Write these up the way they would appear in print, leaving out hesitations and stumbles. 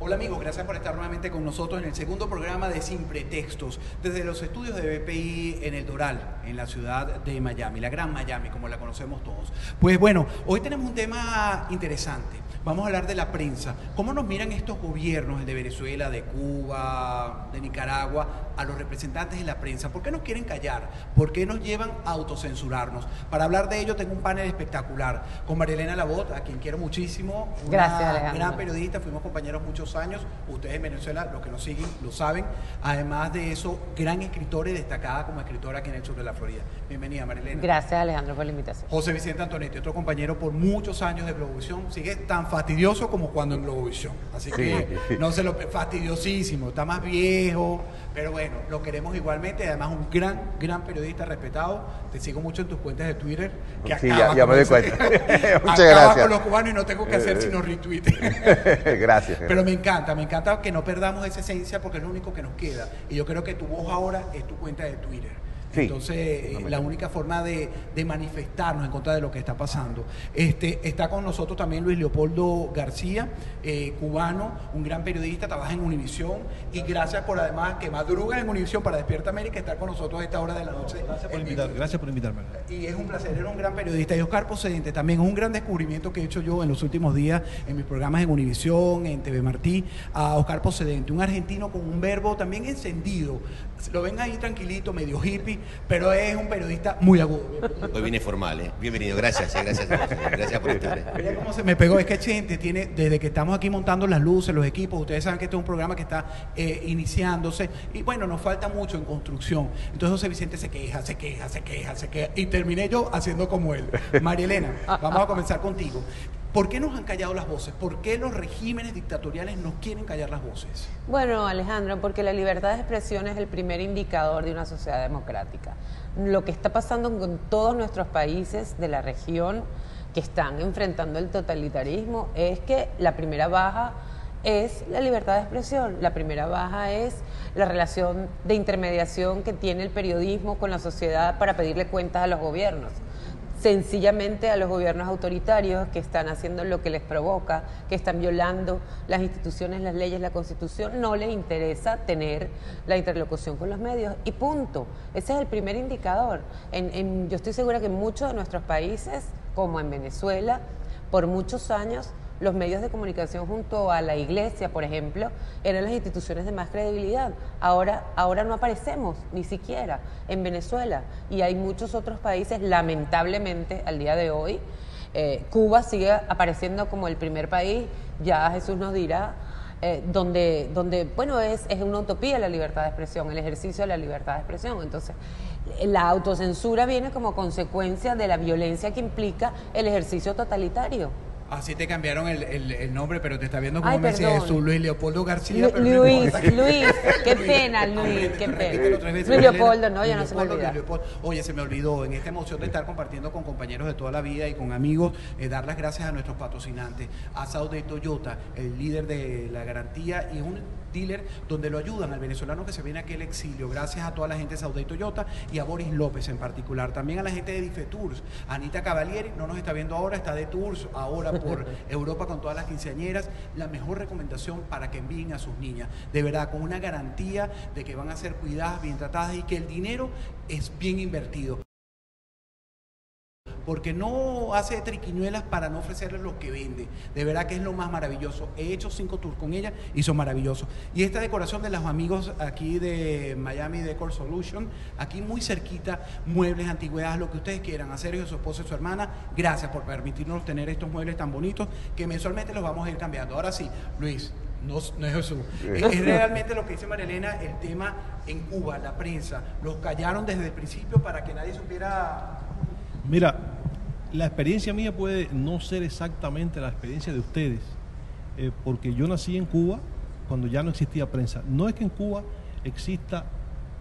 Hola amigos, gracias por estar nuevamente con nosotros en el segundo programa de Sin Pretextos, desde los estudios de BPI en el Doral, en la ciudad de Miami, la Gran Miami, como la conocemos todos. Pues bueno, hoy tenemos un tema interesante. Vamos a hablar de la prensa. ¿Cómo nos miran estos gobiernos, el de Venezuela, de Cuba, de Nicaragua, a los representantes de la prensa? ¿Por qué nos quieren callar? ¿Por qué nos llevan a autocensurarnos? Para hablar de ello tengo un panel espectacular con Marielena Labot, a quien quiero muchísimo. Gracias, una Alejandro. gran periodista, fuimos compañeros muchos años. Ustedes en Venezuela, los que nos siguen, lo saben. Además de eso, gran escritora y destacada como escritora aquí en el sur de la Florida. Bienvenida, Marielena. Gracias, Alejandro, por la invitación. José Vicente Antonetti, otro compañero por muchos años de Globovisión, sigue tan fastidioso como cuando en Globovisión. Así que no se lo... fastidiosísimo, está más viejo, pero bueno, lo queremos igualmente. Además, un gran periodista respetado. Te sigo mucho en tus cuentas de Twitter. Que sí, ya me doy cuenta. Muchas gracias. Con los cubanos y no tengo que hacer sino retweet. Gracias. Pero me encanta que no perdamos esa esencia porque es lo único que nos queda. Y yo creo que tu voz ahora es tu cuenta de Twitter. Sí. Entonces, la única forma de manifestarnos en contra de lo que está pasando. Está con nosotros también Luis Leopoldo García, cubano, un gran periodista, trabaja en Univisión, y gracias por además que madruga en Univisión para Despierta América, estar con nosotros a esta hora de la noche. Gracias por invitarme. Y es un placer, era un gran periodista. Y Oscar Pocedente también es un gran descubrimiento que he hecho yo en los últimos días en mis programas en Univisión, en TV Martí, a Oscar Pocedente, un argentino con un verbo también encendido. Lo ven ahí tranquilito, medio hippie, pero es un periodista muy agudo. Hoy vine formal, ¿eh? Bienvenido, gracias a vos, gracias por estar. Mira cómo se me pegó, es que gente tiene, desde que estamos aquí montando las luces, los equipos, ustedes saben que este es un programa que está iniciándose, y bueno, nos falta mucho en construcción. Entonces José Vicente se queja, y terminé yo haciendo como él. Marielena, vamos a comenzar contigo. ¿Por qué nos han callado las voces? ¿Por qué los regímenes dictatoriales nos quieren callar las voces? Bueno, Alejandro, porque la libertad de expresión es el primer indicador de una sociedad democrática. Lo que está pasando con todos nuestros países de la región que están enfrentando el totalitarismo es que la primera baja es la libertad de expresión, la primera baja es la relación de intermediación que tiene el periodismo con la sociedad para pedirle cuentas a los gobiernos. Sencillamente a los gobiernos autoritarios que están haciendo lo que les provoca, que están violando las instituciones, las leyes, la Constitución, no les interesa tener la interlocución con los medios y punto. Ese es el primer indicador. Yo estoy segura que en muchos de nuestros países, como en Venezuela, por muchos años, los medios de comunicación junto a la iglesia, por ejemplo, eran las instituciones de más credibilidad. Ahora no aparecemos, ni siquiera, en Venezuela. Y hay muchos otros países, lamentablemente, al día de hoy. Cuba sigue apareciendo como el primer país, ya Jesús nos dirá, donde bueno, es una utopía la libertad de expresión, el ejercicio de la libertad de expresión. Entonces, la autocensura viene como consecuencia de la violencia que implica el ejercicio totalitario. Así te cambiaron el nombre, pero te está viendo como Ay, me decía perdón. Jesús, Luis Leopoldo García. Pero Luis, no importa. qué pena, Luis, qué Repítelo 3 pena. veces, Luis Marielena. Leopoldo, no, ya no se me Luis olvida. Leopoldo. Oye, se me olvidó, en esta emoción de estar compartiendo con compañeros de toda la vida y con amigos, dar las gracias a nuestros patrocinantes, a Saude Toyota, el líder de la garantía, y es un dealer donde lo ayudan al venezolano que se viene aquí al exilio. Gracias a toda la gente de Saude Toyota y a Boris López en particular. También a la gente de Difetours. Anita Cavalieri no nos está viendo ahora, está de tours ahora por Europa con todas las quinceañeras. La mejor recomendación para que envíen a sus niñas, de verdad, con una garantía de que van a ser cuidadas, bien tratadas y que el dinero es bien invertido, porque no hace triquiñuelas para no ofrecerles lo que vende. De verdad que es lo más maravilloso. He hecho 5 tours con ella y son maravillosos. Y esta decoración de los amigos aquí de Miami Decor Solution, aquí muy cerquita, muebles, antigüedades, lo que ustedes quieran, a Sergio, su esposa y su hermana. Gracias por permitirnos tener estos muebles tan bonitos que mensualmente los vamos a ir cambiando. Ahora sí, Luis, no es Jesús. Es realmente lo que dice Marielena, el tema en Cuba, la prensa. Los callaron desde el principio para que nadie supiera. Mira, la experiencia mía puede no ser exactamente la experiencia de ustedes, porque yo nací en Cuba cuando ya no existía prensa. No es que en Cuba exista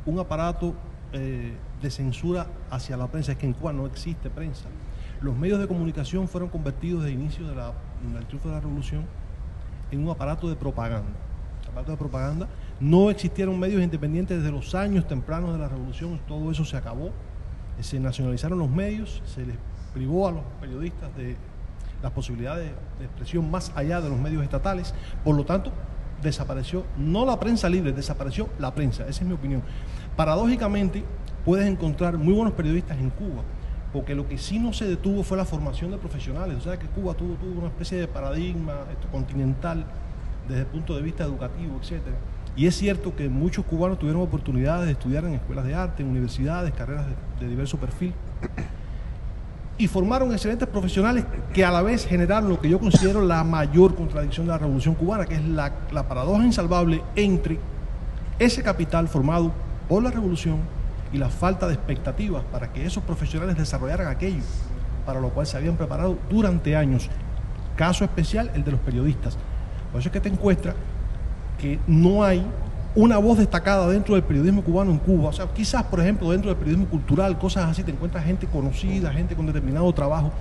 un aparato de censura hacia la prensa, es que en Cuba no existe prensa. Los medios de comunicación fueron convertidos desde el inicio del triunfo de la revolución en un aparato de propaganda. No existieron medios independientes desde los años tempranos de la revolución, todo eso se acabó. Se nacionalizaron los medios, se les privó a los periodistas de las posibilidades de expresión más allá de los medios estatales. Por lo tanto, desapareció, no la prensa libre, desapareció la prensa, esa es mi opinión. Paradójicamente, puedes encontrar muy buenos periodistas en Cuba, porque lo que sí no se detuvo fue la formación de profesionales. O sea que Cuba tuvo una especie de paradigma continental desde el punto de vista educativo, etcétera. Y es cierto que muchos cubanos tuvieron oportunidades de estudiar en escuelas de arte, en universidades, carreras de diverso perfil, y formaron excelentes profesionales que a la vez generaron lo que yo considero la mayor contradicción de la Revolución Cubana, que es la paradoja insalvable entre ese capital formado por la Revolución y la falta de expectativas para que esos profesionales desarrollaran aquello para lo cual se habían preparado durante años. Caso especial, el de los periodistas. Por eso es que te encuentras que no hay una voz destacada dentro del periodismo cubano en Cuba. O sea, quizás, por ejemplo, dentro del periodismo cultural, cosas así, te encuentras gente conocida, gente con determinado trabajo,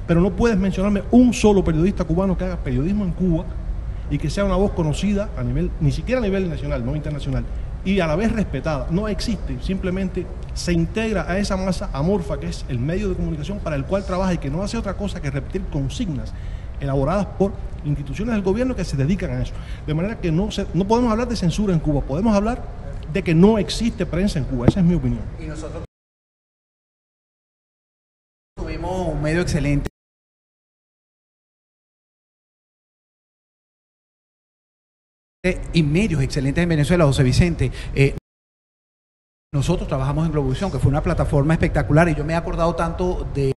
pero no puedes mencionarme un solo periodista cubano que haga periodismo en Cuba y que sea una voz conocida a nivel, ni siquiera a nivel nacional, no internacional, y a la vez respetada. No existe, simplemente se integra a esa masa amorfa que es el medio de comunicación para el cual trabaja y que no hace otra cosa que repetir consignas elaboradas por instituciones del gobierno que se dedican a eso. De manera que no podemos hablar de censura en Cuba, podemos hablar de que no existe prensa en Cuba, esa es mi opinión. Y nosotros tuvimos un medio excelente y medios excelentes en Venezuela, José Vicente. Nosotros trabajamos en Globovisión, que fue una plataforma espectacular, y yo me he acordado tanto de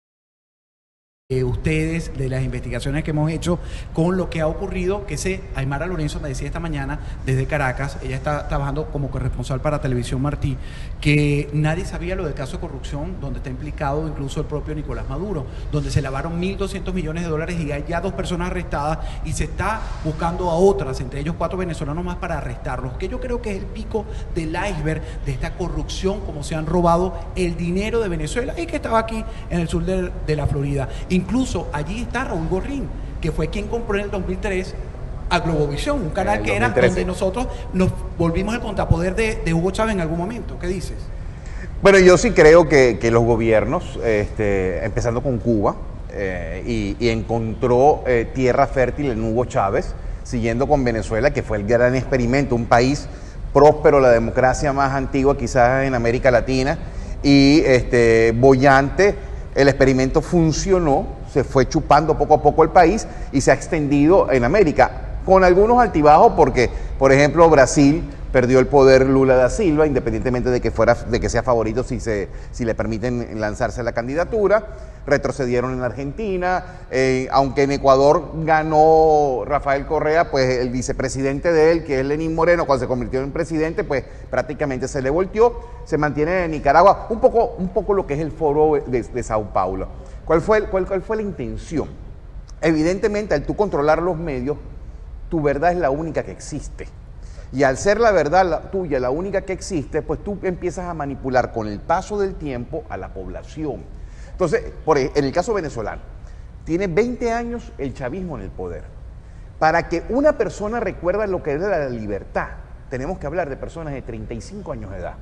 ustedes, de las investigaciones que hemos hecho con lo que ha ocurrido, que Aymara Lorenzo me decía esta mañana desde Caracas, ella está trabajando como corresponsal para Televisión Martí, que nadie sabía lo del caso de corrupción donde está implicado incluso el propio Nicolás Maduro, donde se lavaron 1.200 millones de dólares y hay ya 2 personas arrestadas y se está buscando a otras, entre ellos 4 venezolanos más para arrestarlos, que yo creo que es el pico del iceberg de esta corrupción, como se han robado el dinero de Venezuela y que estaba aquí en el sur de la Florida. Incluso allí está Raúl Gorrín, que fue quien compró en el 2003 a Globovisión, un canal que era donde nosotros nos volvimos el contrapoder de Hugo Chávez en algún momento. ¿Qué dices? Bueno, yo sí creo que los gobiernos, empezando con Cuba, y encontró tierra fértil en Hugo Chávez, siguiendo con Venezuela, que fue el gran experimento, un país próspero, la democracia más antigua quizás en América Latina, y boyante. El experimento funcionó, se fue chupando poco a poco el país y se ha extendido en América, con algunos altibajos porque, por ejemplo, Brasil perdió el poder Lula da Silva, independientemente de que sea favorito si le permiten lanzarse a la candidatura. Retrocedieron en Argentina, aunque en Ecuador ganó Rafael Correa, pues el vicepresidente de él, que es Lenín Moreno, cuando se convirtió en presidente, pues prácticamente se le volteó. Se mantiene en Nicaragua, un poco lo que es el foro de Sao Paulo. ¿Cuál fue la intención? Evidentemente, al tú controlar los medios, tu verdad es la única que existe. Y al ser la verdad tuya la única que existe, pues tú empiezas a manipular con el paso del tiempo a la población. Entonces, en el caso venezolano, tiene 20 años el chavismo en el poder. Para que una persona recuerde lo que es la libertad, tenemos que hablar de personas de 35 años de edad.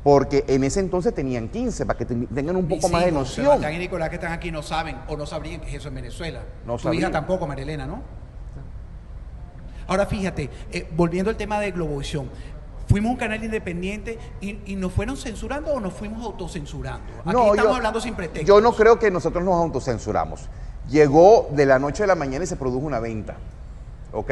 Porque en ese entonces tenían 15, para que tengan un poco más de noción. Sebastián y Nicolás, que están aquí, no saben o no sabrían que es eso en Venezuela. Tu hija tampoco, María Elena, ¿no? Ahora fíjate, volviendo al tema de Globovisión, fuimos un canal independiente y nos fueron censurando o nos fuimos autocensurando. Aquí estamos hablando sin pretextos. Yo no creo que nosotros nos autocensuramos. Llegó de la noche a la mañana y se produjo una venta, ¿ok?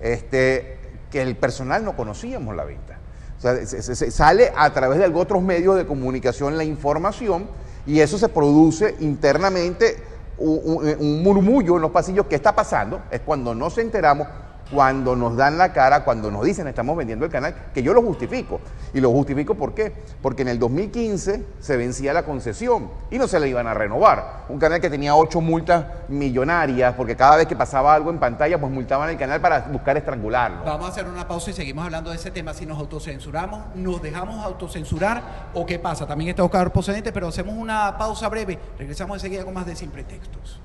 Que el personal no conocíamos la venta. O sea, se sale a través de otros medios de comunicación la información y eso se produce internamente un murmullo en los pasillos. ¿Qué está pasando? Es cuando nos enteramos, cuando nos dan la cara, cuando nos dicen estamos vendiendo el canal, que yo lo justifico. ¿Y lo justifico por qué? Porque en el 2015 se vencía la concesión y no se le iban a renovar. Un canal que tenía 8 multas millonarias, porque cada vez que pasaba algo en pantalla, pues multaban el canal para buscar estrangularlo. Vamos a hacer una pausa y seguimos hablando de ese tema. Si nos autocensuramos, ¿nos dejamos autocensurar o qué pasa? También está Oscar Pocedente, pero hacemos una pausa breve. Regresamos enseguida con más de Sin Pretextos.